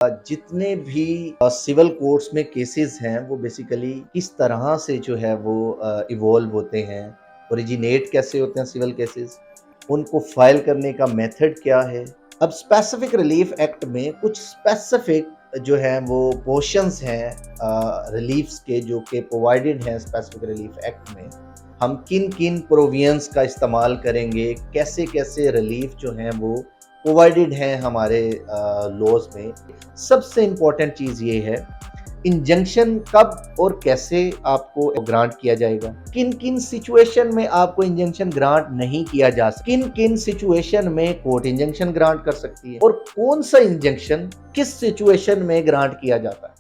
जितने भी civil courts में केसेस हैं वो बेसिकली किस तरह से जो है वो इवॉल्व होते हैं, ओरिजिनेट कैसे होते हैं सिविल केसेस, उनको फाइल करने का मेथड क्या है। अब स्पेसिफिक रिलीफ एक्ट में कुछ स्पेसिफिक जो है वो पोर्शंस हैं रिलीफ्स के जो कि प्रोवाइडेड हैं स्पेसिफिक रिलीफ एक्ट में। हम किन किन प्रोविजंस का इस्तेमाल करेंगे, कैसे कैसे रिलीफ जो हैं वो प्रोवाइडेड हैं हमारे लॉज में। सबसे इम्पोर्टेंट चीज़ ये है, इंजंक्शन कब और कैसे आपको ग्रांट किया जाएगा, किन किन सिचुएशन में आपको इंजंक्शन ग्रांट नहीं किया जा सकता, किन किन सिचुएशन में कोर्ट इंजंक्शन ग्रांट कर सकती है और कौन सा इंजंक्शन किस सिचुएशन में ग्रांट किया जाता है।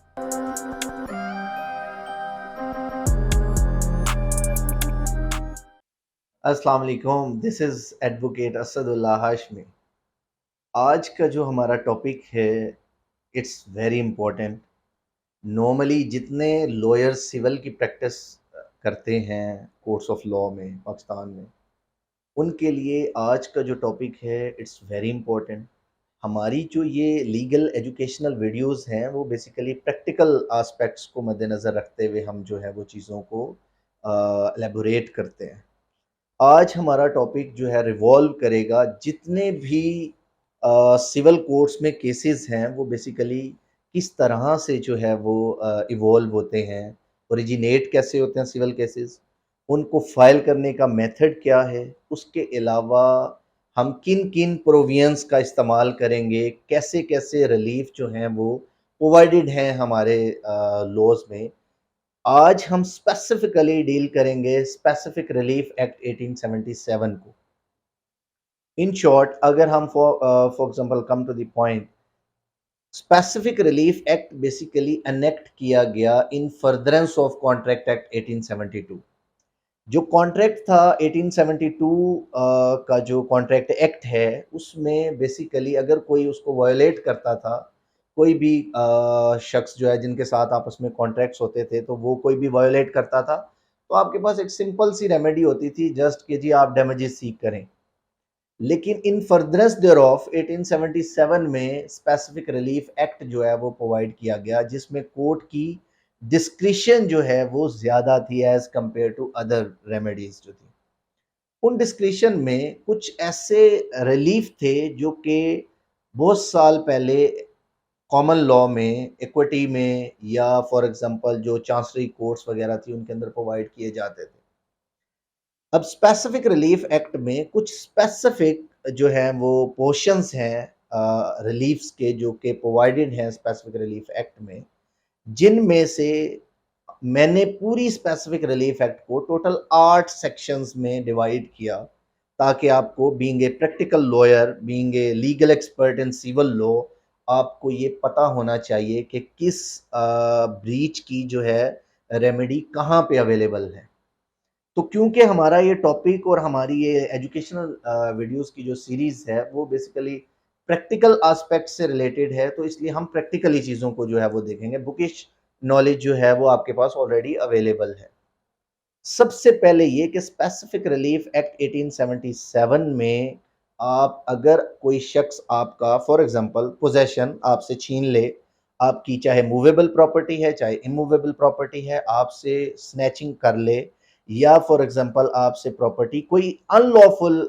अस्सलाम वालेकुम, this is advocate Asadullah Hashmi. आज का जो हमारा टॉपिक है इट्स वेरी इंपॉर्टेंट। नॉर्मली जितने लॉयर्स सिविल की प्रैक्टिस करते हैं कोर्ट्स ऑफ लॉ में पाकिस्तान में, उनके लिए आज का जो टॉपिक है इट्स वेरी इंपॉर्टेंट। हमारी जो ये लीगल एजुकेशनल वीडियोस हैं वो बेसिकली प्रैक्टिकल एस्पेक्ट्स को मद्देनज़र रखते हुए हम जो है वो चीज़ों को एलेबोरेट करते हैं। आज हमारा टॉपिक जो है रिवॉल्व करेगा जितने भी सिविल कोर्ट्स में केसेस हैं वो बेसिकली किस तरह से जो है वो इवॉल्व होते हैं, ओरिजिनेट कैसे होते हैं सिविल केसेस, उनको फाइल करने का मेथड क्या है, उसके अलावा हम किन किन प्रोविजंस का इस्तेमाल करेंगे, कैसे कैसे रिलीफ जो हैं वो प्रोवाइडेड हैं हमारे लॉज में। आज हम स्पेसिफिकली डील करेंगे स्पेसिफिक रिलीफ एक्ट 1877 को। इन शॉर्ट, अगर हम for example come to the point, specific relief act basically enact किया गया in furtherance of contract act 1872। जो कॉन्ट्रैक्ट था 1872 का जो कॉन्ट्रैक्ट एक्ट है उसमें बेसिकली अगर कोई उसको वायोलेट करता था, कोई भी शख्स जो है जिनके साथ आपस में कॉन्ट्रैक्ट्स होते थे तो वो कोई भी वायोलेट करता था तो आपके पास एक सिंपल सी रेमेडी होती थी, जस्ट कि जी आप डैमेजेस सीक करें। लेकिन इन फर्दरेंस देयर ऑफ 1877 में स्पेसिफिक रिलीफ एक्ट जो है वो प्रोवाइड किया गया जिसमें कोर्ट की डिस्क्रिशन जो है वो ज़्यादा थी as compare to other remedies जो थी। उन डिस्क्रिशन में कुछ ऐसे रिलीफ थे जो कि बहुत साल पहले कॉमन लॉ में, इक्विटी में या फॉर एग्जांपल जो चांसरी कोर्ट्स वगैरह थी उनके अंदर प्रोवाइड किए जाते थे। अब स्पेसिफिक रिलीफ एक्ट में कुछ स्पेसिफिक जो है वो पोर्शंस हैं रिलीफ्स के जो कि प्रोवाइडेड हैं स्पेसिफिक रिलीफ एक्ट में, जिनमें से मैंने पूरी स्पेसिफिक रिलीफ एक्ट को टोटल 8 सेक्शंस में डिवाइड किया ताकि आपको being a practical lawyer, being a legal expert in civil law, आपको ये पता होना चाहिए कि किस ब्रीच की जो है रेमेडी कहाँ पे अवेलेबल है। तो क्योंकि हमारा ये टॉपिक और हमारी ये एजुकेशनल वीडियोस की जो सीरीज़ है वो बेसिकली प्रैक्टिकल एस्पेक्ट से रिलेटेड है, तो इसलिए हम प्रैक्टिकली चीज़ों को जो है वो देखेंगे। बुकिश नॉलेज जो है वो आपके पास ऑलरेडी अवेलेबल है। सबसे पहले ये कि स्पेसिफिक रिलीफ एक्ट 1877 में आप अगर कोई शख्स आपका फॉर एग्जांपल पोजेशन आपसे छीन ले, आपकी चाहे मूवेबल प्रॉपर्टी है चाहे इमूवेबल प्रॉपर्टी है, आपसे स्नैचिंग कर ले या फॉर एग्जांपल आपसे प्रॉपर्टी कोई अनलॉफुल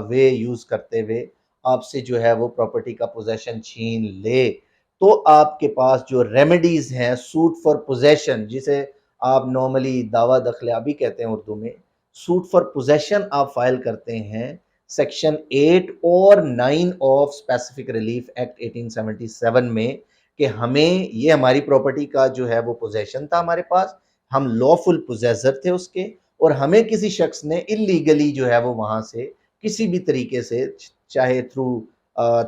वे यूज़ करते हुए आपसे जो है वो प्रॉपर्टी का पोजेशन छीन ले, तो आपके पास जो रेमेडीज़ हैं सूट फॉर पोजेशन, जिसे आप नॉर्मली दावा दखलियाबी कहते हैं उर्दू में, सूट फॉर पोजेशन आप फाइल करते हैं सेक्शन 8 और 9 ऑफ स्पेसिफिक रिलीफ एक्ट 1877 में कि हमें ये हमारी प्रॉपर्टी का जो है वो पोजेशन था हमारे पास, हम लॉफुल पोजेसर थे उसके, और हमें किसी शख्स ने इलीगली जो है वो वहाँ से किसी भी तरीके से, चाहे थ्रू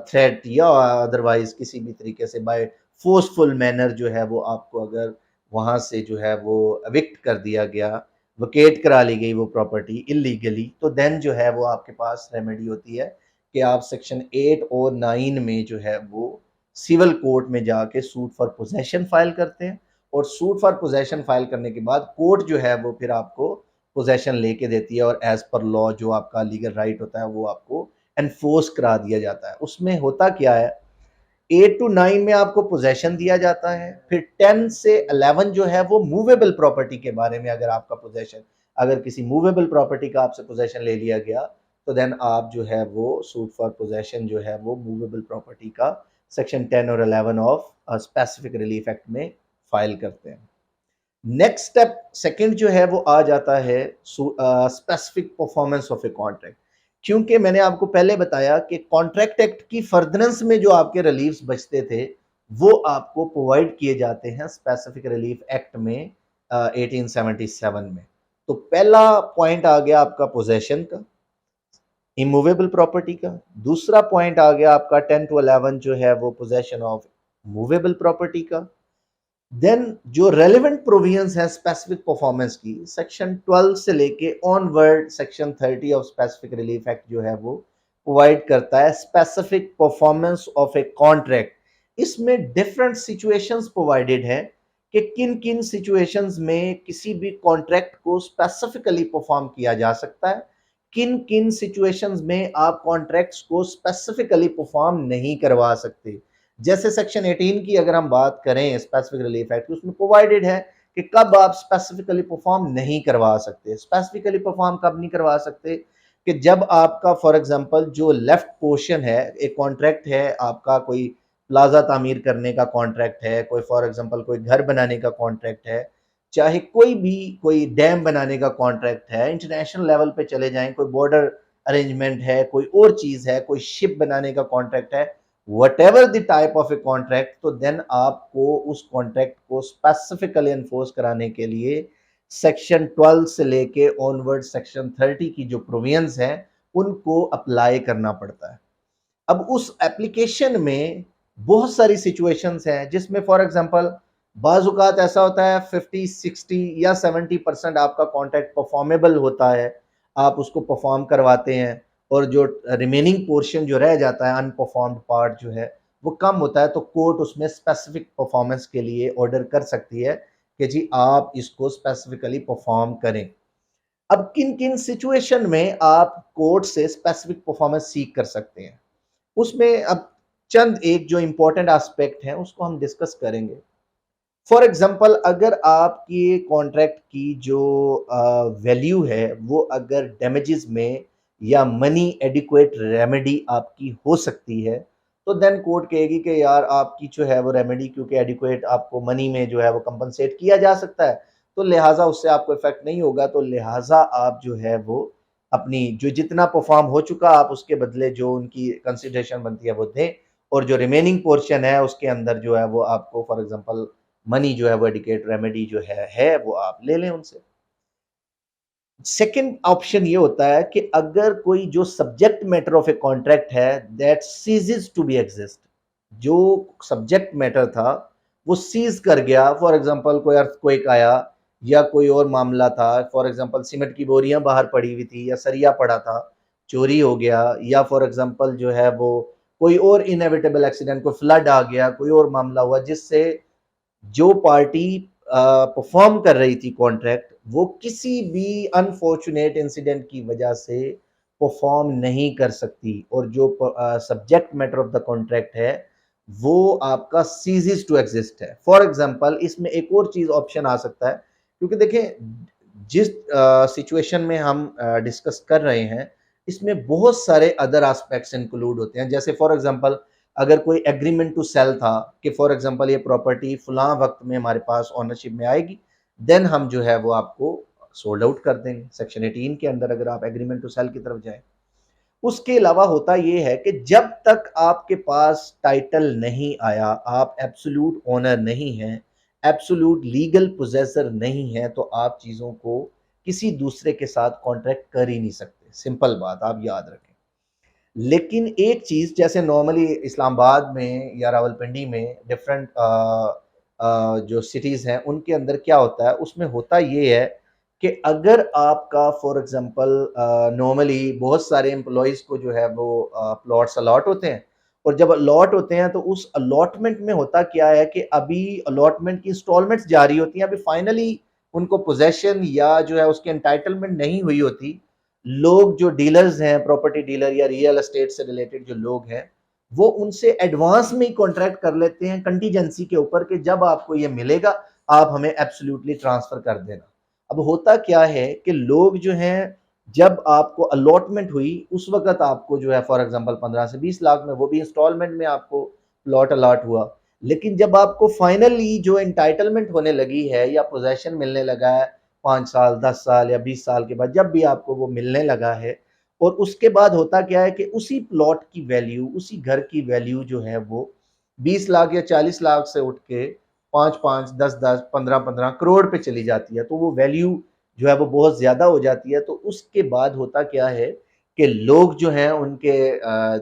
थ्रेट या अदरवाइज किसी भी तरीके से बाय फोर्सफुल मैनर जो है वो आपको अगर वहाँ से जो है वो एविक्ट कर दिया गया, वकेट करा ली गई वो प्रॉपर्टी इलीगली, तो देन जो है वो आपके पास रेमेडी होती है कि आप सेक्शन 8 और 9 में जो है वो सिविल कोर्ट में जाके सूट फॉर पोजेशन फाइल करते हैं, और सूट फॉर पोजेशन फाइल करने के बाद कोर्ट जो है वो फिर आपको पोजेशन लेके देती है और एज पर लॉ जो आपका लीगल राइट होता है वो आपको एनफोर्स करा दिया जाता है। उसमें होता क्या है 8 to 9 में आपको पोजेशन दिया जाता है, फिर 10 से 11 जो है वो मूवेबल प्रॉपर्टी के बारे में, अगर आपका पोजेशन, अगर किसी मूवेबल प्रॉपर्टी का आपसे पोजेशन ले लिया गया तो देन आप जो है वो सूट फॉर पोजेशन जो है वो मूवेबल प्रॉपर्टी का सेक्शन 10 और 11 ऑफ स्पेसिफिक रिलीफ एक्ट में फाइल करते हैं। नेक्स्ट स्टेप सेकंड जो है वो आ जाता है specific performance of a contract. क्योंकि मैंने आपको पहले बताया कि कॉन्ट्रैक्ट एक्ट की फर्दरेंस में जो आपके रिलीफ्स बचते थे वो आपको प्रोवाइड किए जाते हैं स्पेसिफिक रिलीफ एक्ट में 1877 में। तो पहला पॉइंट आ गया आपका पोजेशन का, इमूवेबल प्रॉपर्टी का। दूसरा पॉइंट आ गया आपका 10 to 11 जो है वो पोजेशन ऑफ मूवेबल प्रॉपर्टी का। देन जो रेलेवेंट प्रोविजंस है स्पेसिफिक परफॉर्मेंस की, सेक्शन 12 से लेके onward section 30 of specific relief act जो है वो प्रोवाइड करता है specific performance of a contract. इसमें डिफरेंट सिचुएशंस प्रोवाइडेड है कि किन किन सिचुएशंस में किसी भी कॉन्ट्रैक्ट को स्पेसिफिकली परफॉर्म किया जा सकता है, किन किन सिचुएशंस में आप कॉन्ट्रैक्ट्स को स्पेसिफिकली परफॉर्म नहीं करवा सकते। जैसे सेक्शन 18 की अगर हम बात करें स्पेसिफिक रिलीफ एक्ट, उसमें प्रोवाइडेड है कि कब आप स्पेसिफिकली परफॉर्म नहीं करवा सकते। स्पेसिफिकली परफॉर्म कब नहीं करवा सकते कि जब आपका फॉर एग्जांपल जो लेफ्ट पोर्शन है, एक कॉन्ट्रैक्ट है आपका, कोई प्लाजा तामीर करने का कॉन्ट्रैक्ट है, कोई फॉर एग्जांपल कोई घर बनाने का कॉन्ट्रैक्ट है, चाहे कोई भी कोई डैम बनाने का कॉन्ट्रैक्ट है, इंटरनेशनल लेवल पे चले जाएं, कोई बॉर्डर अरेंजमेंट है, कोई और चीज है, कोई शिप बनाने का कॉन्ट्रैक्ट है, whatever the type of a contract, तो देन आपको उस कॉन्ट्रैक्ट को स्पेसिफिकली एनफोर्स कराने के लिए सेक्शन 12 से लेके ऑनवर्ड सेक्शन 30 की जो प्रोविजंस हैं उनको अप्लाई करना पड़ता है। अब उस एप्लीकेशन में बहुत सारी सिचुएशंस हैं जिसमें फॉर एग्जांपल बाजुकात ऐसा होता है 50, 60 या 70% आपका कॉन्ट्रैक्ट परफॉर्मेबल होता है, आप उसको परफॉर्म करवाते हैं, और जो रिमेनिंग पोर्शन जो रह जाता है अनपरफॉर्म्ड पार्ट जो है वो कम होता है, तो कोर्ट उसमें स्पेसिफिक परफॉर्मेंस के लिए ऑर्डर कर सकती है कि जी आप इसको स्पेसिफिकली परफॉर्म करें। अब किन किन सिचुएशन में आप कोर्ट से स्पेसिफिक परफॉर्मेंस सीख कर सकते हैं, उसमें अब चंद एक जो इंपॉर्टेंट एस्पेक्ट हैं उसको हम डिस्कस करेंगे। फॉर एग्जाम्पल अगर आपकी कॉन्ट्रैक्ट की जो वैल्यू है वो अगर डैमेजेस में या मनी एडिक्वेट रेमेडी आपकी हो सकती है, तो देन कोर्ट कहेगी कि यार आपकी जो है वो रेमेडी, क्योंकि एडिक्वेट आपको मनी में जो है वो कंपनसेट किया जा सकता है, तो लिहाजा उससे आपको इफेक्ट नहीं होगा, तो लिहाजा आप जो है वो अपनी जो जितना परफॉर्म हो चुका आप उसके बदले जो उनकी कंसिडरेशन बनती है वो दें, और जो रिमेनिंग पोर्शन है उसके अंदर जो है वो आपको फॉर एग्जांपल मनी जो है वो एडिकेट रेमेडी जो है वो आप ले लें उनसे। सेकंड ऑप्शन ये होता है कि अगर कोई जो subject matter of a contract है that ceases to be exist, जो सब्जेक्ट मैटर था वो सीज कर गया, फॉर एग्जांपल कोई अर्थक्वेक आया या कोई और मामला था, फॉर एग्जांपल सीमेंट की बोरियां बाहर पड़ी हुई थी या सरिया पड़ा था, चोरी हो गया, या फॉर एग्जांपल जो है वो कोई और इनएविटेबल एक्सीडेंट, कोई फ्लड आ गया, कोई और मामला हुआ जिससे जो पार्टी परफॉर्म कर रही थी कॉन्ट्रैक्ट वो किसी भी अनफॉर्चुनेट इंसिडेंट की वजह से परफॉर्म नहीं कर सकती, और जो subject matter of the contract है वो आपका सीजेस टू एग्जिस्ट है। फॉर एग्जांपल इसमें एक और चीज ऑप्शन आ सकता है, क्योंकि देखें जिस सिचुएशन में हम डिस्कस कर रहे हैं इसमें बहुत सारे अदर एस्पेक्ट्स इंक्लूड होते हैं। जैसे फॉर एग्जांपल अगर कोई एग्रीमेंट टू सेल था कि फॉर एग्जांपल ये प्रॉपर्टी फलां वक्त में हमारे पास ओनरशिप में आएगी, देन हम जो है वो आपको सोल्ड आउट कर देंगे। सेक्शन 18 के अंदर अगर आप एग्रीमेंट टू सेल की तरफ जाएं, उसके अलावा होता ये है कि जब तक आपके पास टाइटल नहीं आया, आप एब्सोल्यूट ओनर नहीं हैं, एब्सोल्यूट लीगल पोजेसर नहीं है, तो आप चीजों को किसी दूसरे के साथ कॉन्ट्रैक्ट कर ही नहीं सकते। सिंपल बात आप याद रखें। लेकिन एक चीज जैसे नॉर्मली इस्लामाबाद में या रावलपिंडी में डिफरेंट जो सिटीज हैं उनके अंदर क्या होता है, उसमें होता ये है कि अगर आपका फॉर एग्जांपल नॉर्मली बहुत सारे एम्प्लॉयज को जो है वो प्लॉट्स अलॉट होते हैं, और जब अलॉट होते हैं तो उस अलॉटमेंट में होता क्या है कि अभी अलॉटमेंट की इंस्टॉलमेंट्स जारी होती हैं, अभी फाइनली उनको पोजेशन या जो है उसकी एंटाइटलमेंट नहीं हुई होती। लोग जो डीलर्स हैं, प्रॉपर्टी डीलर या रियल एस्टेट से रिलेटेड जो लोग हैं, वो उनसे एडवांस में ही कॉन्ट्रैक्ट कर लेते हैं कंटीजेंसी के ऊपर कि जब आपको ये मिलेगा आप हमें एब्सोल्युटली ट्रांसफर कर देना। अब होता क्या है कि लोग जो हैं, जब आपको अलॉटमेंट हुई उस वक्त आपको जो है फॉर एग्जांपल 15 से 20 लाख में, वो भी इंस्टॉलमेंट में आपको प्लॉट अलॉट हुआ, लेकिन जब आपको फाइनली जो एंटाइटलमेंट होने लगी है या पोजेशन मिलने लगा है 5 साल 10 साल या 20 साल के बाद, जब भी आपको वो मिलने लगा है, और उसके बाद होता क्या है कि उसी प्लॉट की वैल्यू, उसी घर की वैल्यू जो है वो 20 लाख या 40 लाख से उठ के 5-5 10-10 15-15 करोड़ पे चली जाती है। तो वो वैल्यू जो है वो बहुत ज़्यादा हो जाती है। तो उसके बाद होता क्या है कि लोग जो हैं उनके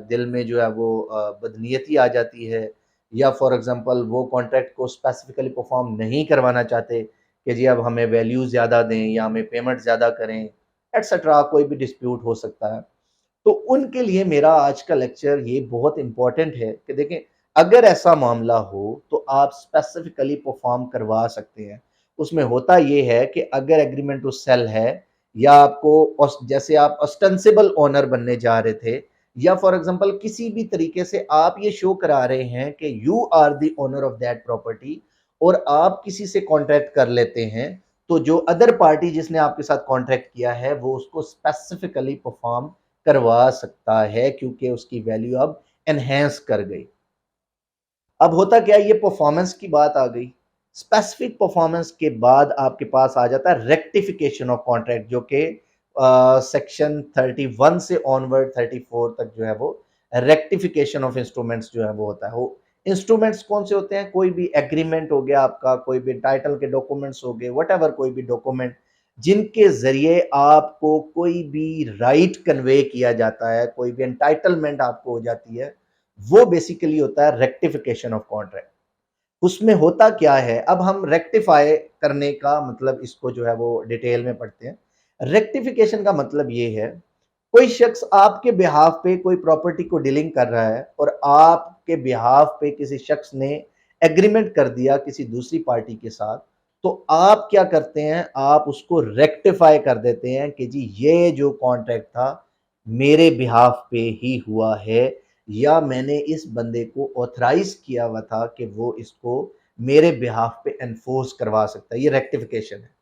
दिल में जो है वो बदनीयती आ जाती है, या फॉर एग्जांपल वो कॉन्ट्रैक्ट को स्पेसिफिकली परफॉर्म नहीं करवाना चाहते कि जी अब हमें वैल्यू ज़्यादा दें या हमें पेमेंट ज़्यादा करें, एटसेट्रा, कोई भी डिस्प्यूट हो सकता है। तो उनके लिए मेरा आज का लेक्चर ये बहुत इंपॉर्टेंट है कि देखें, अगर ऐसा मामला हो तो आप स्पेसिफिकली परफॉर्म करवा सकते हैं। उसमें होता ये है कि अगर एग्रीमेंट टू सेल है, या आपको जैसे आप ऑस्टेंसिबल ओनर बनने जा रहे थे, या फॉर एग्जांपल किसी भी तरीके से आप ये शो करा रहे हैं कि you are the owner of that property, और आप किसी से कॉन्ट्रैक्ट कर लेते हैं, तो जो अदर पार्टी जिसने आपके साथ कॉन्ट्रैक्ट किया है वो उसको स्पेसिफिकली परफॉर्म करवा सकता है, क्योंकि उसकी वैल्यू अब एनहेंस कर गई। अब होता क्या है, ये परफॉर्मेंस की बात आ गई। स्पेसिफिक परफॉर्मेंस के बाद आपके पास आ जाता है रेक्टिफिकेशन ऑफ कॉन्ट्रैक्ट, जो कि सेक्शन 31 से ऑनवर्ड 34 तक जो है वो रेक्टिफिकेशन ऑफ इंस्ट्रूमेंट्स जो है वो होता है। वो इंस्ट्रूमेंट्स कौन से होते हैं? कोई भी एग्रीमेंट हो गया आपका, कोई भी टाइटल के डॉक्यूमेंट्स हो गए, वट एवर, कोई भी डॉक्यूमेंट जिनके जरिए आपको कोई भी राइट कन्वे किया जाता है, कोई भी एंटाइटलमेंट आपको हो जाती है, वो बेसिकली होता है रेक्टिफिकेशन ऑफ कॉन्ट्रैक्ट। उसमें होता क्या है, अब हम रेक्टिफाई करने का मतलब इसको जो है वो डिटेल में पढ़ते हैं। रेक्टिफिकेशन का मतलब ये है, कोई शख्स आपके बिहाफ पे कोई प्रॉपर्टी को डीलिंग कर रहा है, और आपके बिहाफ पे किसी शख्स ने एग्रीमेंट कर दिया किसी दूसरी पार्टी के साथ, तो आप क्या करते हैं, आप उसको रेक्टिफाई कर देते हैं कि जी ये जो कॉन्ट्रैक्ट था मेरे बिहाफ पे ही हुआ है, या मैंने इस बंदे को ऑथराइज किया हुआ था कि वो इसको मेरे बिहाफ पे एनफोर्स करवा सकता है। ये रेक्टिफिकेशन है।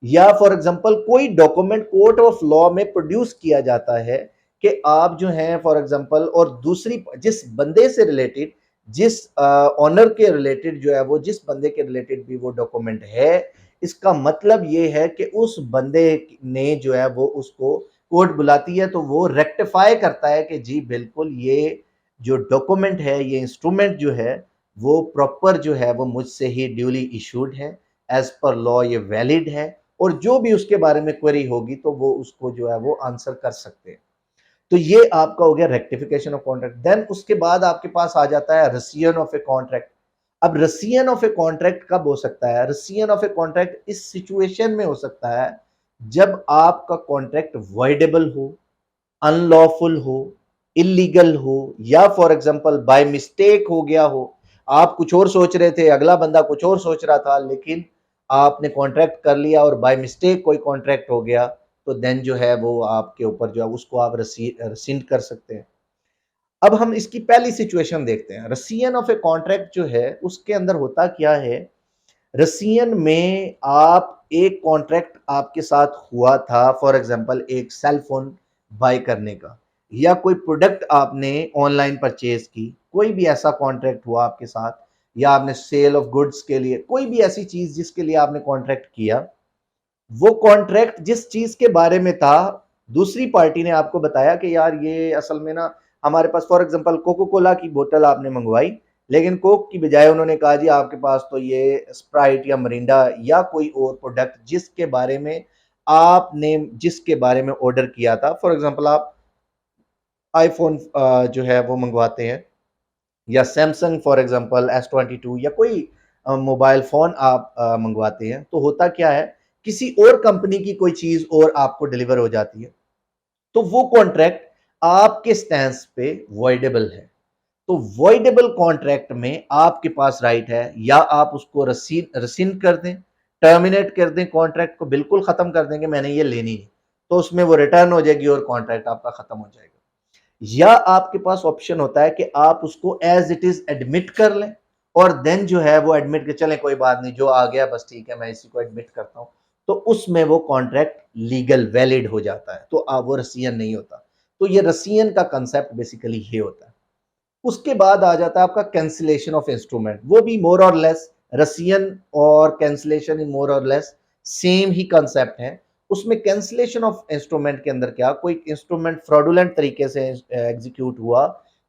या फॉर एग्जांपल कोई डॉक्यूमेंट कोर्ट ऑफ लॉ में प्रोड्यूस किया जाता है कि आप जो हैं फॉर एग्जांपल, और दूसरी जिस बंदे से रिलेटेड, जिस ऑनर के रिलेटेड जो है वो, जिस बंदे के रिलेटेड भी वो डॉक्यूमेंट है, इसका मतलब ये है कि उस बंदे ने जो है वो उसको कोर्ट बुलाती है तो वो रेक्टिफाई करता है कि जी बिल्कुल ये जो डॉक्यूमेंट है, ये इंस्ट्रूमेंट जो है वो प्रॉपर जो है वो मुझसे ही ड्यूली इशूड है, एज पर लॉ ये वैलिड है, और जो भी उसके बारे में क्वेरी होगी तो वो उसको जो है वो आंसर कर सकते हैं। तो ये आपका हो गया रेक्टिफिकेशन ऑफ कॉन्ट्रैक्ट। देन उसके बाद आपके पास आ जाता है रसियन ऑफ ए कॉन्ट्रैक्ट। अब रसियन ऑफ ए कॉन्ट्रैक्ट कब हो सकता है? रसियन ऑफ ए कॉन्ट्रैक्ट इस सिचुएशन में हो सकता है जब आपका कॉन्ट्रैक्ट वॉइडेबल हो, अनलॉफुल हो, इलीगल हो, या फॉर एग्जांपल बाय मिस्टेक हो गया हो। आप कुछ और सोच रहे थे, अगला बंदा कुछ और सोच रहा था, लेकिन आपने कॉन्ट्रैक्ट कर लिया और बाय मिस्टेक कोई कॉन्ट्रैक्ट हो गया, तो देन जो है वो आपके ऊपर जो है उसको आप रिसिंड कर सकते हैं। अब हम इसकी पहली सिचुएशन देखते हैं। रसियन ऑफ ए कॉन्ट्रैक्ट जो है उसके अंदर होता क्या है, रसियन में आप एक कॉन्ट्रैक्ट आपके साथ हुआ था, फॉर एग्जांपल एक सेल फोन बाय करने का, या कोई प्रोडक्ट आपने ऑनलाइन परचेज की, कोई भी ऐसा कॉन्ट्रैक्ट हुआ आपके साथ, या आपने सेल ऑफ गुड्स के लिए कोई भी ऐसी चीज जिसके लिए आपने कॉन्ट्रैक्ट किया, वो कॉन्ट्रैक्ट जिस चीज के बारे में था, दूसरी पार्टी ने आपको बताया कि यार ये असल में ना हमारे पास, फॉर एग्जांपल कोको कोला की बोतल आपने मंगवाई, लेकिन कोक की बजाय उन्होंने कहा जी आपके पास तो ये स्प्राइट या मरिंडा या कोई और प्रोडक्ट जिसके बारे में ऑर्डर किया था, फॉर एग्जांपल आप आईफोन जो है वो मंगवाते हैं, या सैमसंग फॉर एग्जांपल S22, या कोई मोबाइल फोन आप मंगवाते हैं, तो होता क्या है, किसी और कंपनी की कोई चीज और आपको डिलीवर हो जाती है, तो वो कॉन्ट्रैक्ट आपके स्टैंस पे वॉइडेबल है। तो वॉइडेबल कॉन्ट्रैक्ट में आपके पास राइट है, या आप उसको रसिन कर दें, टर्मिनेट कर दें, कॉन्ट्रैक्ट को बिल्कुल खत्म कर देंगे, मैंने ये लेनी है, तो उसमें वो रिटर्न हो जाएगी और कॉन्ट्रैक्ट आपका खत्म हो जाएगा। या आपके पास ऑप्शन होता है कि आप उसको एज इट इज एडमिट कर लें और देन जो है वो एडमिट के चलें कोई बात नहीं, जो आ गया बस ठीक है, मैं इसी को एडमिट करता हूं, तो उसमें वो कॉन्ट्रैक्ट लीगल वैलिड हो जाता है, तो आप वो रसियन नहीं होता। तो ये रसियन का कंसेप्ट बेसिकली ये होता है। उसके बाद आ जाता है आपका कैंसिलेशन ऑफ इंस्ट्रूमेंट, वो भी मोर और लेस रसियन और कैंसिलेशन इन मोर और लेस सेम ही कंसेप्ट है। उसमें कैंसिलेशन ऑफ इंस्ट्रूमेंट के अंदर क्या, कोई इंस्ट्रूमेंट फ्रॉडुलेंट तरीके से एग्जीक्यूट हुआ,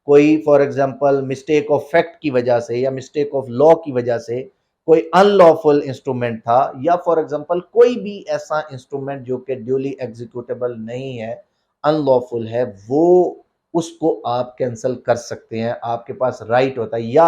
कोई for example mistake of fact की वजह से या मिस्टेक ऑफ लॉ की वजह से कोई अनलॉफुल इंस्ट्रूमेंट था, या फॉर एग्जांपल कोई भी ऐसा इंस्ट्रूमेंट जो कि ड्यूली एग्जीक्यूटेबल नहीं है, अनलॉफुल है, वो उसको आप कैंसिल कर सकते हैं, आपके पास राइट होता है। या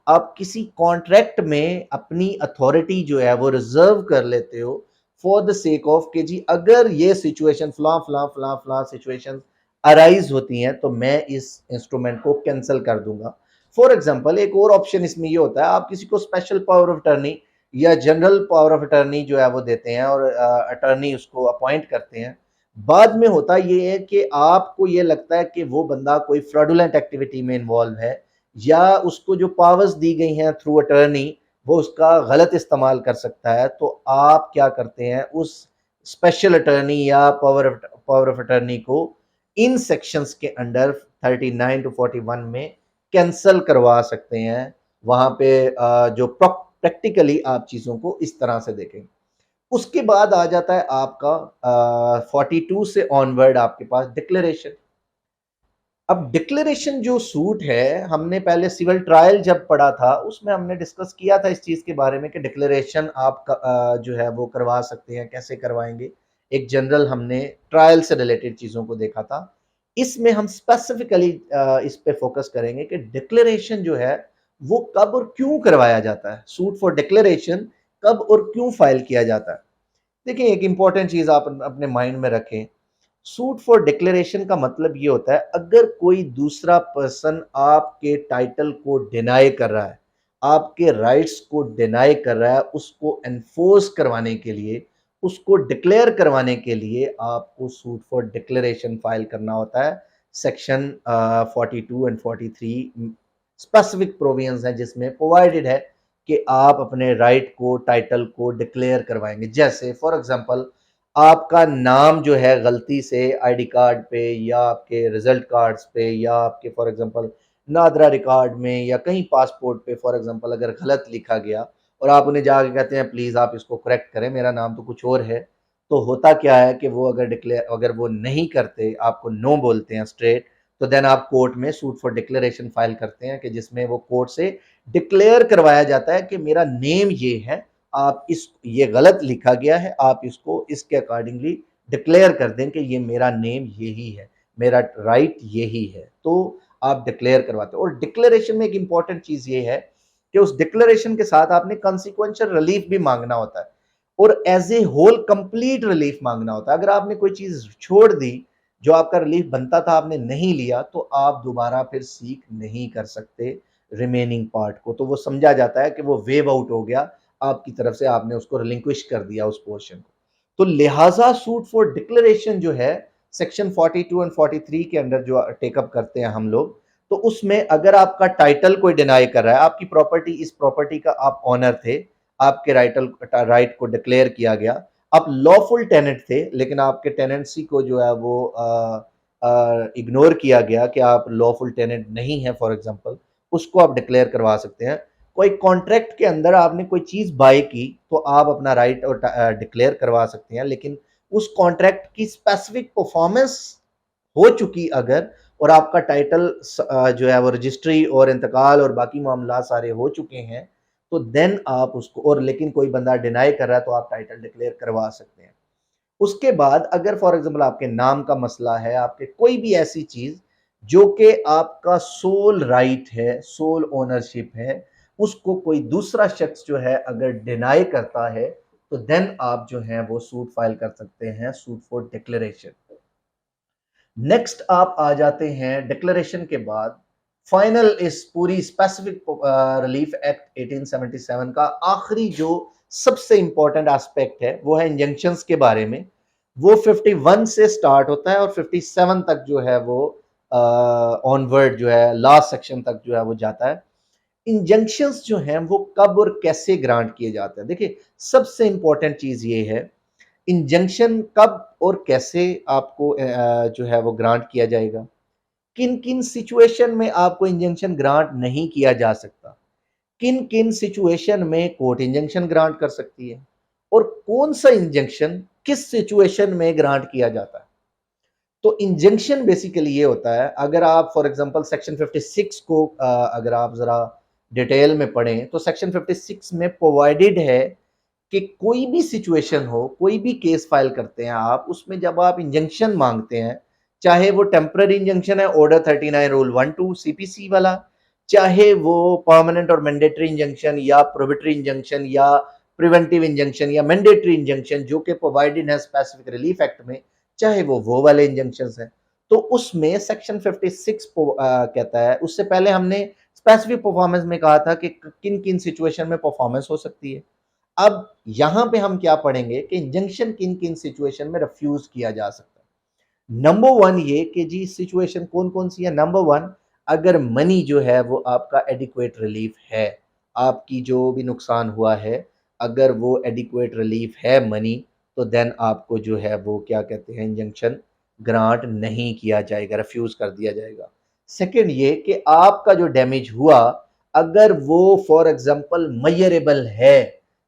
आप किसी कॉन्ट्रैक्ट में अपनी अथॉरिटी जो है वो रिजर्व कर लेते हो फॉर द सेक ऑफ कि जी अगर ये सिचुएशन फला फला फला फला सिचुएशन अराइज होती हैं तो मैं इस इंस्ट्रूमेंट को कैंसिल कर दूंगा। फॉर एग्जांपल एक और ऑप्शन इसमें ये होता है, आप किसी को स्पेशल पावर ऑफ अटर्नी या जनरल पावर ऑफ अटर्नी जो है वो देते हैं और अटर्नी उसको अपॉइंट करते हैं। बाद में होता ये है कि आपको ये लगता है कि वो बंदा कोई फ्रॉडुलेंट एक्टिविटी में इन्वॉल्व है, या उसको जो पावर्स दी गई हैं थ्रू अटर्नी वो उसका गलत इस्तेमाल कर सकता है, तो आप क्या करते हैं, उस स्पेशल अटर्नी या पावर ऑफ अटर्नी को इन सेक्शंस के अंडर 39 टू 41 में कैंसल करवा सकते हैं। वहां पे जो प्रैक्टिकली आप चीजों को इस तरह से देखेंगे। उसके बाद आ जाता है आपका 42 से ऑनवर्ड आपके पास डिक्लेरेशन। अब डिक्लेरेशन जो सूट है, हमने पहले सिविल ट्रायल जब पढ़ा था उसमें हमने डिस्कस किया था इस चीज के बारे में कि डिक्लेरेशन आप जो है वो करवा सकते हैं, कैसे करवाएंगे। एक जनरल हमने ट्रायल से रिलेटेड चीजों को देखा था। इसमें हम स्पेसिफिकली इस पे फोकस करेंगे कि डिक्लेरेशन जो है वो कब और क्यों करवाया जाता है, सूट फॉर डिक्लेरेशन कब और क्यों फाइल किया जाता है। देखिए एक इंपॉर्टेंट चीज आप अपने माइंड में रखें, सूट फॉर डिक्लेरेशन का मतलब ये होता है अगर कोई दूसरा पर्सन आपके टाइटल को डिनाई कर रहा है, आपके राइट्स को डिनाई कर रहा है, उसको एनफोर्स करवाने के लिए, उसको डिक्लेयर करवाने के लिए आपको सूट फॉर डिक्लेरेशन फाइल करना होता है। सेक्शन 42 एंड 43 स्पेसिफिक प्रोविजंस हैं जिसमें प्रोवाइडेड है कि आप अपने राइट को, टाइटल को डिक्लेयर करवाएंगे। जैसे फॉर एग्जांपल आपका नाम जो है गलती से आईडी कार्ड पे या आपके रिजल्ट कार्ड्स पे या आपके फॉर एग्जांपल नादरा रिकॉर्ड में या कहीं पासपोर्ट पे फॉर एग्जांपल अगर गलत लिखा गया और आप उन्हें जाके कहते हैं प्लीज आप इसको करेक्ट करें, मेरा नाम तो कुछ और है, तो होता क्या है कि वो अगर वो नहीं करते, आपको नो बोलते हैं स्ट्रेट, तो देन आप कोर्ट में सूट फॉर डिक्लेरेशन फाइल करते हैं कि जिसमें वो कोर्ट से डिक्लेयर करवाया जाता है कि मेरा नेम ये है, आप इस ये गलत लिखा गया है, आप इसको इसके अकॉर्डिंगली डिक्लेयर कर दें कि ये मेरा नेम यही है, मेरा राइट यही है, तो आप डिक्लेयर करवाते हो। और डिक्लेरेशन में एक इंपॉर्टेंट चीज ये है कि उस डिक्लेरेशन के साथ आपने कॉन्सिक्वेंशियल रिलीफ भी मांगना होता है और as a whole complete relief मांगना होता है। अगर आपने कोई चीज छोड़ दी जो आपका रिलीफ बनता था, आपने नहीं लिया, तो आप दोबारा फिर सीख नहीं कर सकते रिमेनिंग पार्ट को, तो वो समझा जाता है कि वो वेव आउट हो गया आपकी तरफ से, आपने उसको रिलिंक्विश कर दिया उस पोर्शन को। तो लिहाजा सूट फॉर डिक्लेरेशन जो है सेक्शन 42 एंड 43 के अंडर जो टेकअप करते हैं हम लोग, तो उसमें अगर आपका टाइटल कोई डिनाई कर रहा है, आपकी प्रॉपर्टी, इस प्रॉपर्टी का आप ऑनर थे, आपके राइट को डिक्लेयर किया गया, आप लॉफुल टेनेंट थे लेकिन आपके टेनेंसी को जो है वो इग्नोर किया गया कि आप लॉफुल टेनेंट नहीं है फॉर एग्जांपल, उसको आप डिक्लेयर करवा सकते हैं। कोई कॉन्ट्रैक्ट के अंदर आपने कोई चीज बाय की तो आप अपना राइट और डिक्लेयर करवा सकते हैं, लेकिन उस कॉन्ट्रैक्ट की स्पेसिफिक परफॉर्मेंस हो चुकी अगर, और आपका टाइटल जो है वो रजिस्ट्री और इंतकाल और बाकी मामला सारे हो चुके हैं, तो देन आप उसको, और लेकिन कोई बंदा डिनाई कर रहा है तो आप टाइटल डिक्लेयर करवा सकते हैं। उसके बाद अगर फॉर एग्जांपल आपके नाम का मसला है, आपके कोई भी ऐसी चीज जो कि आपका सोल राइट है, सोल ओनरशिप है, उसको कोई दूसरा शख्स जो है अगर डिनाई करता है, तो देन आप जो है वो सूट फाइल कर सकते हैं, सूट फॉर डिक्लेरेशन। नेक्स्ट आप आ जाते हैं डिक्लेरेशन के बाद फाइनल, इस पूरी स्पेसिफिक रिलीफ एक्ट 1877 का आखिरी जो सबसे इंपॉर्टेंट एस्पेक्ट है वो है इंजंक्शंस के बारे में। वो 51 से स्टार्ट होता है और 57 तक जो है वो ऑनवर्ड जो है लास्ट सेक्शन तक जो है वो जाता है। इंजंक्शंस जो हैं वो कब और कैसे ग्रांट किए जाते हैं। देखिए सबसे इंपॉर्टेंट चीज ये है, इंजंक्शन कब और कैसे आपको जो है वो ग्रांट किया जाएगा, किन किन सिचुएशन में आपको इंजंक्शन ग्रांट नहीं किया जा सकता, किन किन सिचुएशन में कोर्ट इंजंक्शन ग्रांट कर सकती है, और कौन सा इंजंक्शन किस सिचुएशन में ग्रांट किया जाता है। तो इंजंक्शन बेसिकली ये होता है, अगर आप फॉर एग्जांपल सेक्शन 56 को अगर आप जरा डिटेल में पढ़ें तो सेक्शन 56 में प्रोवाइडेड है कि कोई भी सिचुएशन हो, कोई भी केस फाइल करते हैं आप, उसमें जब आप इंजंक्शन मांगते हैं, चाहे वो टेम्पररी इंजंक्शन है ऑर्डर 39 रूल 12 सीपीसी वाला, चाहे वो परमानेंट और मैंडेटरी इंजंक्शन या प्रोहिबिटरी इंजंक्शन या प्रिवेंटिव इंजंक्शन या मैंडेटरी इंजंक्शन जो कि प्रोवाइडेड है स्पेसिफिक रिलीफ एक्ट में, चाहे वो वाले इंजंक्शंस हैं, तो उसमें सेक्शन 56 कहता है। उससे पहले हमने स्पेसिफिक परफॉर्मेंस में कहा था कि किन किन सिचुएशन में परफॉर्मेंस हो सकती है। अब यहां पे हम क्या पढ़ेंगे कि इंजंक्शन किन किन सिचुएशन में रिफ्यूज किया जा सकता है। नंबर वन ये कि जी सिचुएशन कौन कौन सी है। नंबर वन, अगर मनी जो है वो आपका एडिक्वेट रिलीफ है, आपकी जो भी नुकसान हुआ है अगर वो एडिक्वेट रिलीफ है मनी, तो देन आपको जो है वो क्या कहते हैं इंजंक्शन ग्रांट नहीं किया जाएगा, रिफ्यूज कर दिया जाएगा। सेकंड ये कि आपका जो डैमेज हुआ अगर वो फॉर एग्जांपल मयरेबल है,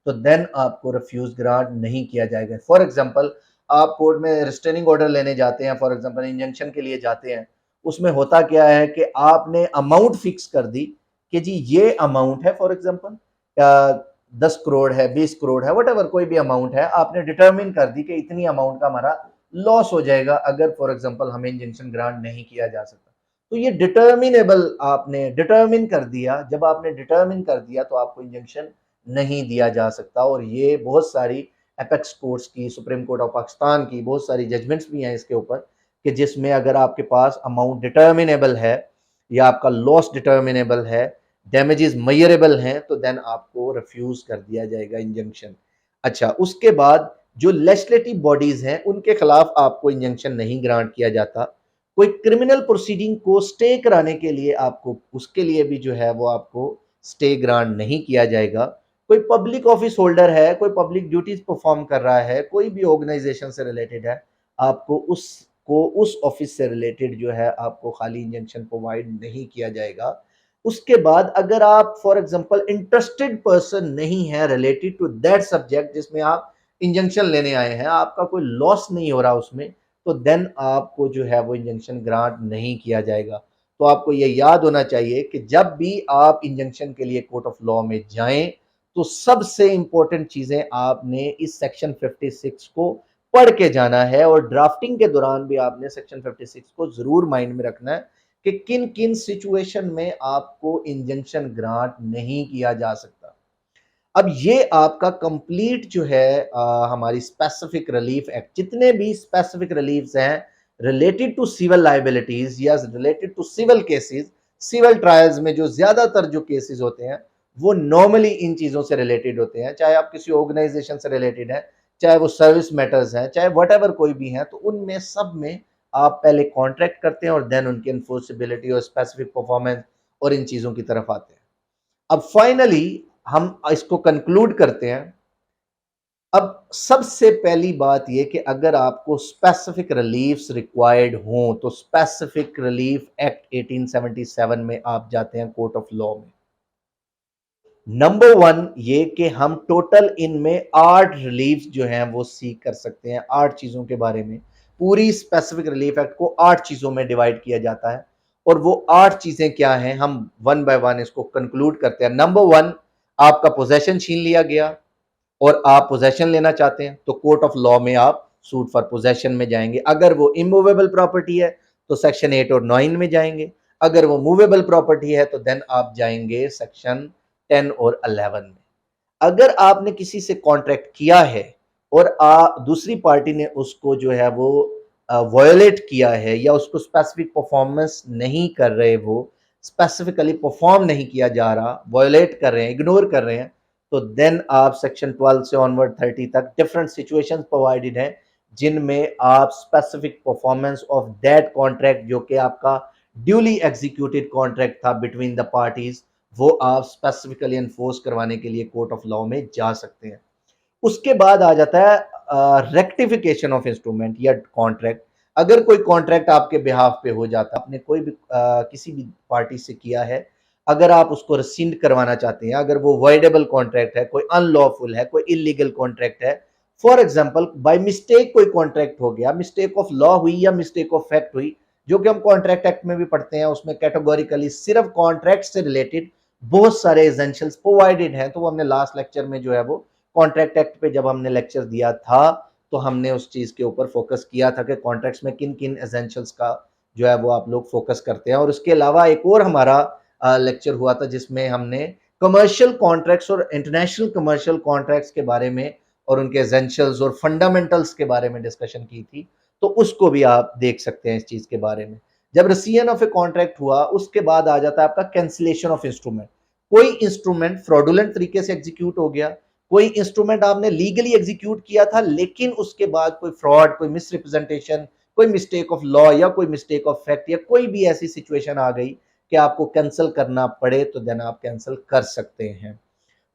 तो देन आपको रिफ्यूज ग्रांट नहीं किया जाएगा। फॉर एग्जांपल आप कोर्ट में रिस्ट्रेनिंग ऑर्डर लेने जाते हैं, फॉर एग्जांपल इंजंक्शन के लिए जाते हैं, उसमें होता क्या है कि आपने अमाउंट फिक्स कर दी कि जी ये अमाउंट है, फॉर एग्जांपल 10 करोड़ है, 20 करोड़ है, वट कोई भी अमाउंट है, आपने डिटर्मिन कर दी कि इतनी अमाउंट का हमारा लॉस हो जाएगा अगर फॉर एग्जांपल हमें इंजंक्शन ग्रांट नहीं किया जा सकता। तो ये डिटर्मिनेबल आपने डिटर्मिन कर दिया, जब आपने डिटर्मिन कर दिया तो आपको इंजंक्शन नहीं दिया जा सकता। और ये बहुत सारी एपेक्स कोर्ट्स की, सुप्रीम कोर्ट ऑफ पाकिस्तान की बहुत सारी जजमेंट्स भी हैं इसके ऊपर कि जिसमें अगर आपके पास अमाउंट डिटर्मिनेबल है या आपका लॉस डिटर्मिनेबल है, डैमेजेस मयरेबल हैं, तो देन आपको रिफ्यूज कर दिया जाएगा इंजंक्शन। अच्छा, उसके बाद जो लेजिस्लेटिव बॉडीज हैं उनके खिलाफ आपको इंजंक्शन नहीं ग्रांट किया जाता। कोई क्रिमिनल प्रोसीडिंग को स्टे कराने के लिए आपको उसके लिए भी जो है वो आपको स्टे ग्रांट नहीं किया जाएगा। कोई पब्लिक ऑफिस होल्डर है, कोई पब्लिक ड्यूटीज परफॉर्म कर रहा है, कोई भी ऑर्गेनाइजेशन से रिलेटेड है, आपको उसको उस ऑफिस से रिलेटेड जो है आपको खाली इंजंक्शन प्रोवाइड नहीं किया जाएगा। उसके बाद अगर आप फॉर एग्जांपल इंटरेस्टेड पर्सन नहीं है रिलेटेड टू दैट सब्जेक्ट जिसमें आप इंजंक्शन लेने आए हैं, आपका कोई लॉस नहीं हो रहा उसमें, तो देन आपको जो है वो इंजंक्शन ग्रांट नहीं किया जाएगा। तो आपको ये याद होना चाहिए कि जब भी आप इंजंक्शन के लिए कोर्ट ऑफ लॉ में जाएं तो सबसे इंपॉर्टेंट चीजें आपने इस सेक्शन 56 को पढ़ के जाना है, और ड्राफ्टिंग के दौरान भी आपने सेक्शन 56 को जरूर माइंड में रखना है कि किन किन सिचुएशन में आपको इंजंक्शन ग्रांट नहीं किया जा सकता। अब ये आपका कंप्लीट जो है हमारी स्पेसिफिक रिलीफ एक्ट, जितने भी स्पेसिफिक रिलीफ्स हैं रिलेटेड टू सिविल लाइबिलिटीज या related to civil cases, civil trials में जो ज्यादातर जो केसेस होते हैं वो नॉर्मली इन चीजों से रिलेटेड होते हैं, चाहे आप किसी ऑर्गेनाइजेशन से रिलेटेड है, चाहे वो सर्विस मैटर्स हैं, चाहे वट कोई भी है, तो उनमें सब में आप पहले कॉन्ट्रैक्ट करते हैं और देन उनकी एनफोर्सेबिलिटी और स्पेसिफिक परफॉर्मेंस और इन चीजों की तरफ आते हैं। अब फाइनली हम इसको कंक्लूड करते हैं। अब सबसे पहली बात यह कि अगर आपको स्पेसिफिक रिलीफ्स रिक्वायर्ड हो तो स्पेसिफिक रिलीफ एक्ट 1877 में आप जाते हैं कोर्ट ऑफ लॉ में। नंबर वन ये कि हम टोटल इनमें 8 रिलीफ जो हैं वो सीख कर सकते हैं। 8 चीजों के बारे में पूरी स्पेसिफिक रिलीफ एक्ट को 8 चीजों में डिवाइड किया जाता है, और वो 8 चीजें क्या हैं हम वन बाय वन इसको कंक्लूड करते हैं। नंबर वन, आपका पोजेशन छीन लिया गया और आप पोजेशन लेना चाहते हैं तो कोर्ट ऑफ लॉ में आप सूट फॉर पोजेशन में जाएंगे। अगर वो इमूवेबल प्रॉपर्टी है तो सेक्शन 8 और 9 में जाएंगे, अगर वो मूवेबल प्रॉपर्टी है तो देन आप जाएंगे सेक्शन 10 और 11 में। अगर आपने किसी से कॉन्ट्रैक्ट किया है और दूसरी पार्टी ने उसको जो है वो वायोलेट किया है या उसको स्पेसिफिक परफॉर्मेंस नहीं कर रहे, वो स्पेसिफिकली परफॉर्म नहीं किया जा रहा, वायोलेट कर रहे हैं, इग्नोर कर रहे हैं, तो देन आप सेक्शन 12 से ऑनवर्ड 30 तक डिफरेंट सिचुएशंस प्रोवाइडेड हैं जिनमें आप specific performance of that contract, जो कि आपका ड्यूली एग्जीक्यूटेड कॉन्ट्रैक्ट था बिटवीन द पार्टीज, वो आप स्पेसिफिकली एनफोर्स करवाने के लिए कोर्ट ऑफ लॉ में जा सकते हैं। उसके बाद आ जाता है रेक्टिफिकेशन ऑफ इंस्ट्रूमेंट या कॉन्ट्रैक्ट। अगर कोई कॉन्ट्रैक्ट आपके बिहाफ पे हो जाता, आपने कोई भी किसी भी पार्टी से किया है, अगर आप उसको रिसिंड करवाना चाहते हैं, अगर वो वॉइडेबल कॉन्ट्रैक्ट है, कोई अनलॉफुल है, कोई इलीगल कॉन्ट्रैक्ट है, फॉर एग्जांपल बाय मिस्टेक कोई कॉन्ट्रैक्ट हो गया, मिस्टेक ऑफ लॉ हुई या मिस्टेक ऑफ फैक्ट हुई, जो कि हम कॉन्ट्रैक्ट एक्ट में भी पढ़ते हैं, उसमें कैटेगोरिकली सिर्फ कॉन्ट्रैक्ट से रिलेटेड बहुत सारे एसेंशियल्स प्रोवाइडेड हैं। तो वो हमने लास्ट लेक्चर में जो है वो कॉन्ट्रैक्ट एक्ट पे जब हमने लेक्चर दिया था, तो हमने उस चीज के ऊपर फोकस किया था कि कॉन्ट्रैक्ट्स में किन किन एसेंशियल्स का जो है वो आप लोग फोकस करते हैं। और उसके अलावा एक और हमारा लेक्चर हुआ था जिसमें हमने कमर्शियल कॉन्ट्रैक्ट्स और इंटरनेशनल कमर्शियल कॉन्ट्रैक्ट्स के बारे में और उनके एसेंशियल्स और फंडामेंटल्स के बारे में डिस्कशन की थी। तो उसको भी आप देख सकते हैं इस चीज के बारे में। जब रेसियन ऑफ ए कॉन्ट्रैक्ट हुआ, उसके बाद आ जाता है आपका कैंसिलेशन ऑफ इंस्ट्रूमेंट। कोई इंस्ट्रूमेंट फ्रॉडुलेंट तरीके से एग्जीक्यूट हो गया, कोई इंस्ट्रूमेंट आपने लीगली एग्जीक्यूट किया था, लेकिन उसके बाद कोई फ्रॉड, कोई मिसरिप्रेजेंटेशन, कोई मिस्टेक ऑफ लॉ या कोई मिस्टेक ऑफ फैक्ट या कोई भी ऐसी सिचुएशन आ गई कि आपको कैंसिल करना पड़े, तो देन आप कैंसिल कर सकते हैं।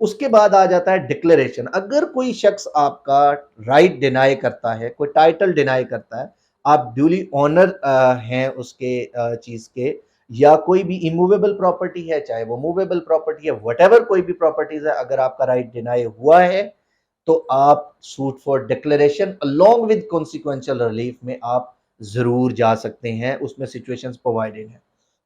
उसके बाद आ जाता है डिक्लेरेशन। अगर कोई शख्स आपका राइट डिनाई करता है, कोई टाइटल डिनाई करता है, आप ड्यूली ऑनर हैं उसके चीज के, या कोई भी इमूवेबल प्रॉपर्टी है, चाहे वो मूवेबल प्रॉपर्टी है, व्हाटएवर कोई भी प्रॉपर्टीज है, अगर आपका राइट डिनाई हुआ है, तो आप suit for declaration along with consequential relief में आप जरूर जा सकते हैं, उसमें सिचुएशंस प्रोवाइडेड है।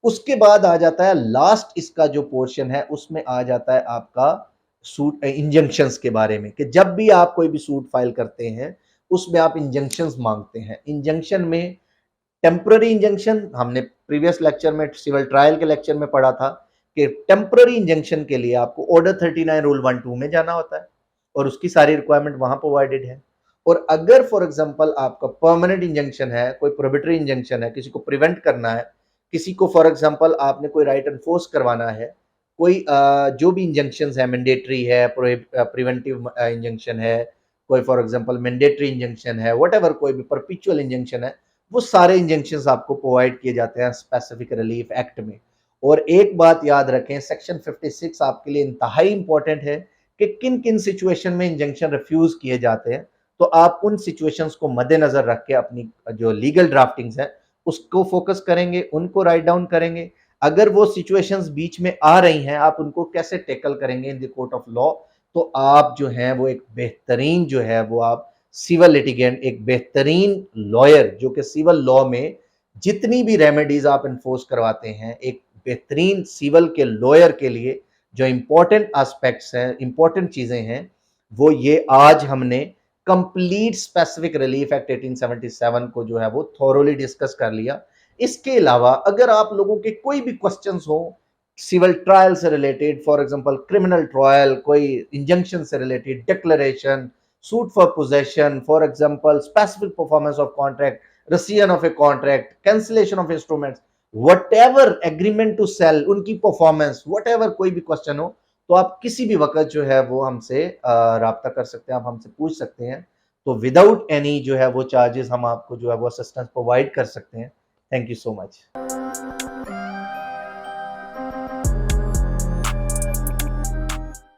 उसके बाद आ जाता है लास्ट, इसका जो पोर्शन है उसमें आ जाता है आपका सूट इंजंक्शंस के बारे में, कि जब भी आप कोई भी सूट फाइल करते हैं उसमें आप इंजंक्शंस मांगते हैं। इंजंक्शन में टेम्पररी इंजंक्शन, हमने प्रीवियस लेक्चर में सिविल ट्रायल के लेक्चर में पढ़ा था कि टेम्पररी इंजंक्शन के लिए आपको ऑर्डर 39 रूल 1-2 में जाना होता है और उसकी सारी रिक्वायरमेंट वहां प्रोवाइडेड है। और अगर फॉर एग्जांपल आपका परमानेंट इंजंक्शन है, कोई प्रोहिबिटरी इंजंक्शन है, किसी को प्रिवेंट करना है, किसी को फॉर एग्जांपल आपने कोई राइट एनफोर्स करवाना है, कोई जो भी इंजंक्शंस है, मैंडेटरी है, प्रिवेंटिव इंजंक्शन है, कोई फॉर एग्जांपल मैंडेटरी इंजंक्शन है, व्हाटएवर कोई भी परपेचुअल इंजंक्शन है, वो सारे इंजंक्शंस आपको प्रोवाइड किए जाते हैं स्पेसिफिक रिलीफ एक्ट में। और एक बात याद रखें, सेक्शन 56 आपके लिए इंतहाई इंपॉर्टेंट है कि किन किन सिचुएशन में इंजंक्शन रिफ्यूज किए जाते हैं। तो आप उन सिचुएशंस को मद्देनजर रख के अपनी जो लीगल ड्राफ्टिंग्स है उसको फोकस करेंगे, उनको राइट डाउन करेंगे। अगर वो सिचुएशंस बीच में आ रही हैं, आप उनको कैसे टैकल करेंगे in the court of law, तो आप जो है वो एक बेहतरीन जो है वो आप सिविल लिटिगेंट, एक बेहतरीन लॉयर जो कि सिविल लॉ में जितनी भी रेमेडीज आप इन्फोर्स करवाते हैं, एक बेहतरीन सिविल के लॉयर के लिए जो इंपॉर्टेंट एस्पेक्ट्स हैं, इंपॉर्टेंट चीजें हैं, वो ये आज हमने कंप्लीट स्पेसिफिक रिलीफ एक्ट 1877 को जो है वो थॉरोली डिस्कस कर लिया। इसके अलावा अगर आप लोगों के कोई भी क्वेश्चंस हो सिविल ट्रायल से related, for example criminal trial, कोई इंजंक्शन से related, declaration, suit for possession, for example specific performance of contract, rescission of a contract, cancellation of instruments, whatever agreement to sale, उनकी performance, whatever कोई भी question हो, तो आप किसी भी वक्त जो है वो हमसे राब्ता कर सकते हैं, आप हमसे पूछ सकते हैं। तो विदाउट एनी जो है वो चार्जेस हम आपको जो है वो असिस्टेंस प्रोवाइड कर सकते हैं। Thank you so much.